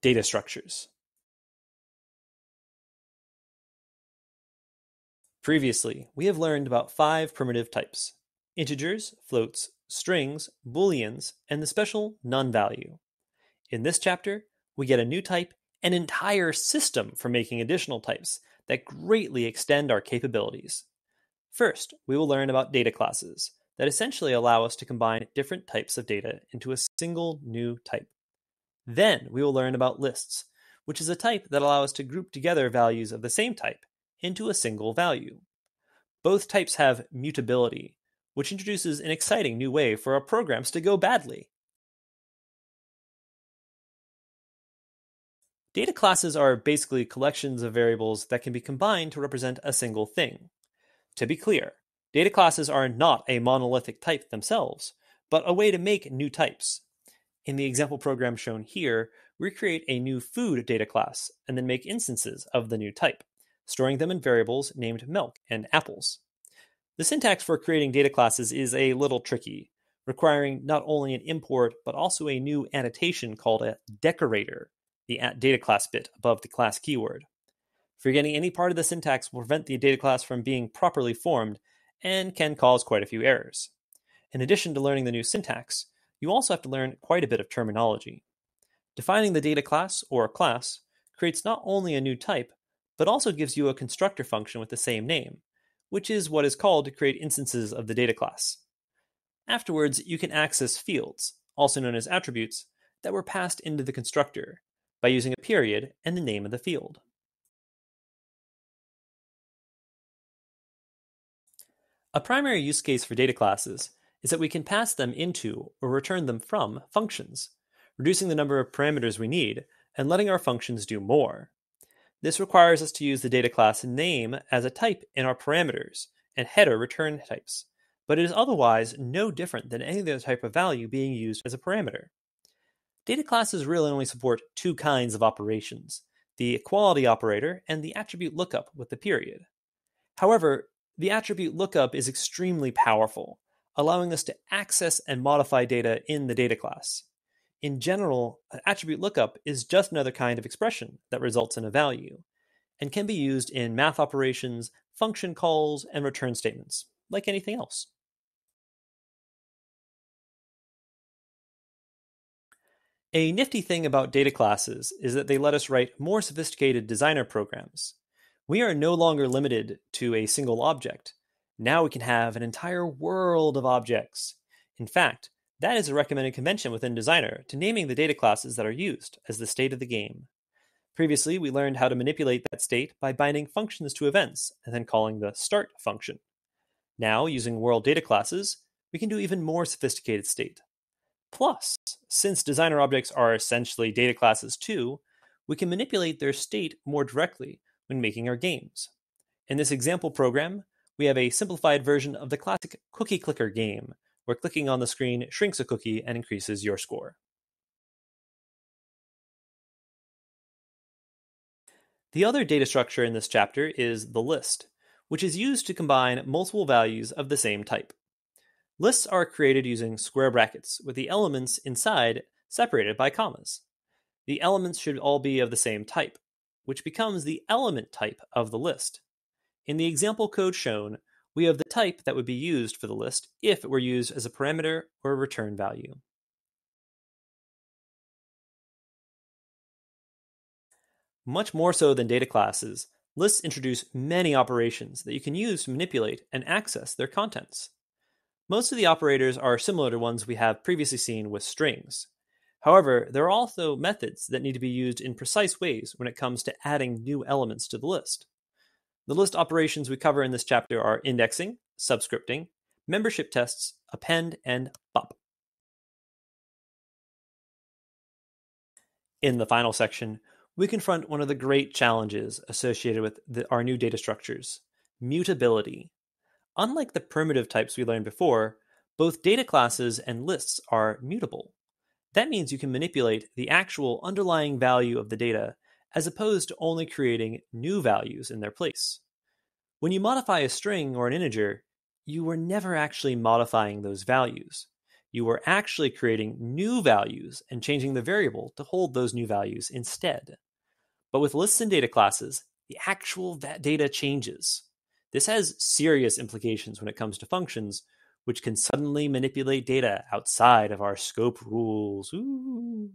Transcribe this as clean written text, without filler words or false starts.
Data structures. Previously, we have learned about 5 primitive types: integers, floats, strings, booleans, and the special none value. In this chapter, we get a new type, an entire system for making additional types that greatly extend our capabilities. First, we will learn about data classes that essentially allow us to combine different types of data into a single new type. Then we will learn about lists, which is a type that allows us to group together values of the same type into a single value. Both types have mutability, which introduces an exciting new way for our programs to go badly. Data classes are basically collections of variables that can be combined to represent a single thing. To be clear, data classes are not a monolithic type themselves, but a way to make new types. In the example program shown here, we create a new food data class and then make instances of the new type, storing them in variables named milk and apples. The syntax for creating data classes is a little tricky, requiring not only an import but also a new annotation called a decorator, the @data class bit above the class keyword. Forgetting any part of the syntax will prevent the data class from being properly formed and can cause quite a few errors. In addition to learning the new syntax, you also have to learn quite a bit of terminology. Defining the data class or class creates not only a new type, but also gives you a constructor function with the same name, which is what is called to create instances of the data class. Afterwards, you can access fields, also known as attributes, that were passed into the constructor by using a period and the name of the field. A primary use case for data classes is that we can pass them into or return them from functions, reducing the number of parameters we need and letting our functions do more. This requires us to use the data class name as a type in our parameters and header return types, but it is otherwise no different than any other type of value being used as a parameter. Data classes really only support 2 kinds of operations: the equality operator and the attribute lookup with the period. However, the attribute lookup is extremely powerful, allowing us to access and modify data in the data class. In general, an attribute lookup is just another kind of expression that results in a value, and can be used in math operations, function calls, and return statements, like anything else. A nifty thing about data classes is that they let us write more sophisticated designer programs. We are no longer limited to a single object. Now we can have an entire world of objects. In fact, that is a recommended convention within Designer to naming the data classes that are used as the state of the game. Previously, we learned how to manipulate that state by binding functions to events and then calling the start function. Now, using world data classes, we can do even more sophisticated state. Plus, since designer objects are essentially data classes too, we can manipulate their state more directly when making our games. In this example program, we have a simplified version of the classic cookie clicker game, where clicking on the screen shrinks a cookie and increases your score. The other data structure in this chapter is the list, which is used to combine multiple values of the same type. Lists are created using square brackets, with the elements inside separated by commas. The elements should all be of the same type, which becomes the element type of the list. In the example code shown, we have the type that would be used for the list if it were used as a parameter or a return value. Much more so than data classes, lists introduce many operations that you can use to manipulate and access their contents. Most of the operators are similar to ones we have previously seen with strings. However, there are also methods that need to be used in precise ways when it comes to adding new elements to the list. The list operations we cover in this chapter are indexing, subscripting, membership tests, append, and pop. In the final section, we confront one of the great challenges associated with our new data structures: mutability. Unlike the primitive types we learned before, both data classes and lists are mutable. That means you can manipulate the actual underlying value of the data as opposed to only creating new values in their place. When you modify a string or an integer, you were never actually modifying those values. you are actually creating new values and changing the variable to hold those new values instead. But with lists and data classes, the actual data changes. This has serious implications when it comes to functions, which can suddenly manipulate data outside of our scope rules. Ooh.